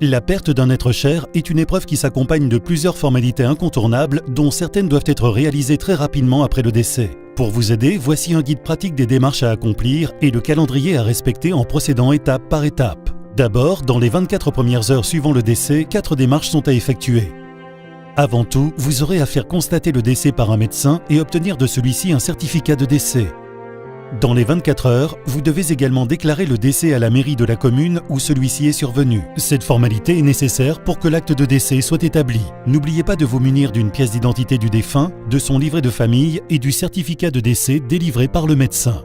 La perte d'un être cher est une épreuve qui s'accompagne de plusieurs formalités incontournables dont certaines doivent être réalisées très rapidement après le décès. Pour vous aider, voici un guide pratique des démarches à accomplir et le calendrier à respecter en procédant étape par étape. D'abord, dans les 24 premières heures suivant le décès, 4 démarches sont à effectuer. Avant tout, vous aurez à faire constater le décès par un médecin et obtenir de celui-ci un certificat de décès. Dans les 24 heures, vous devez également déclarer le décès à la mairie de la commune où celui-ci est survenu. Cette formalité est nécessaire pour que l'acte de décès soit établi. N'oubliez pas de vous munir d'une pièce d'identité du défunt, de son livret de famille et du certificat de décès délivré par le médecin.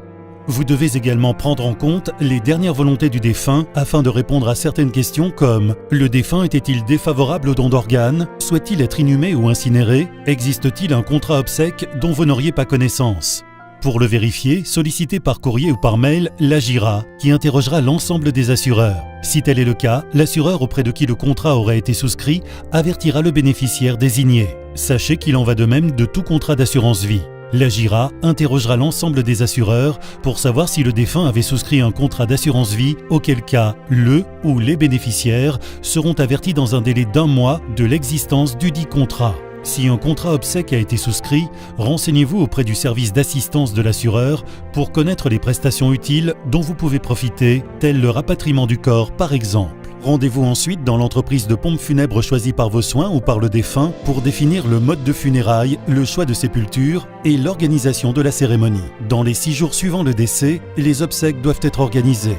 Vous devez également prendre en compte les dernières volontés du défunt afin de répondre à certaines questions comme « Le défunt était-il défavorable au don d'organes ? Souhaite-t-il être inhumé ou incinéré ? Existe-t-il un contrat obsèque dont vous n'auriez pas connaissance ?» Pour le vérifier, sollicitez par courrier ou par mail l'AGIRA, qui interrogera l'ensemble des assureurs. Si tel est le cas, l'assureur auprès de qui le contrat aurait été souscrit avertira le bénéficiaire désigné. Sachez qu'il en va de même de tout contrat d'assurance vie. L'AGIRA interrogera l'ensemble des assureurs pour savoir si le défunt avait souscrit un contrat d'assurance vie, auquel cas le ou les bénéficiaires seront avertis dans un délai d'1 mois de l'existence dudit contrat. Si un contrat obsèque a été souscrit, renseignez-vous auprès du service d'assistance de l'assureur pour connaître les prestations utiles dont vous pouvez profiter, telles le rapatriement du corps par exemple. Rendez-vous ensuite dans l'entreprise de pompes funèbres choisie par vos soins ou par le défunt pour définir le mode de funérailles, le choix de sépulture et l'organisation de la cérémonie. Dans les 6 jours suivant le décès, les obsèques doivent être organisées.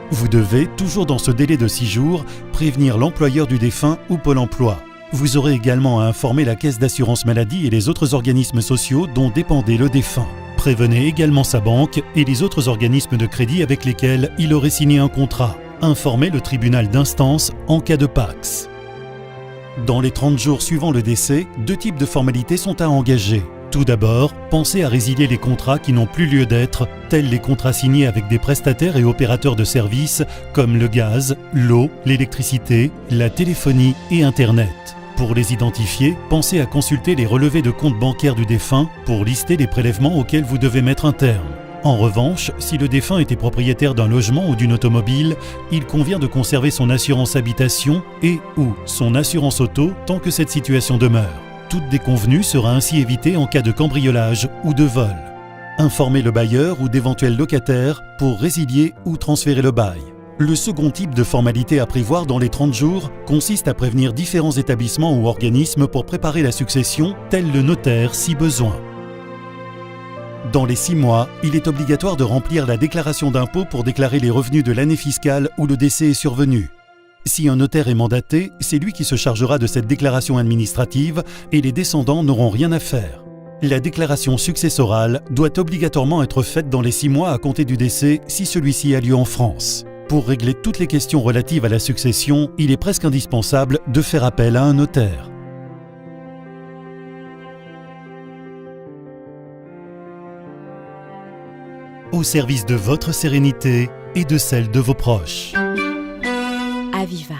Vous devez, toujours dans ce délai de 6 jours, prévenir l'employeur du défunt ou Pôle emploi. Vous aurez également à informer la caisse d'assurance maladie et les autres organismes sociaux dont dépendait le défunt. Prévenez également sa banque et les autres organismes de crédit avec lesquels il aurait signé un contrat. Informez le tribunal d'instance en cas de PAX. Dans les 30 jours suivant le décès, 2 types de formalités sont à engager. Tout d'abord, pensez à résilier les contrats qui n'ont plus lieu d'être, tels les contrats signés avec des prestataires et opérateurs de services comme le gaz, l'eau, l'électricité, la téléphonie et Internet. Pour les identifier, pensez à consulter les relevés de compte bancaire du défunt pour lister les prélèvements auxquels vous devez mettre un terme. En revanche, si le défunt était propriétaire d'un logement ou d'une automobile, il convient de conserver son assurance habitation et ou son assurance auto tant que cette situation demeure. Toute déconvenue sera ainsi évitée en cas de cambriolage ou de vol. Informez le bailleur ou d'éventuels locataires pour résilier ou transférer le bail. Le second type de formalité à prévoir dans les 30 jours consiste à prévenir différents établissements ou organismes pour préparer la succession, tel le notaire si besoin. Dans les 6 mois, il est obligatoire de remplir la déclaration d'impôt pour déclarer les revenus de l'année fiscale où le décès est survenu. Si un notaire est mandaté, c'est lui qui se chargera de cette déclaration administrative et les descendants n'auront rien à faire. La déclaration successorale doit obligatoirement être faite dans les 6 mois à compter du décès si celui-ci a lieu en France. Pour régler toutes les questions relatives à la succession, il est presque indispensable de faire appel à un notaire. Au service de votre sérénité et de celle de vos proches. Aviva.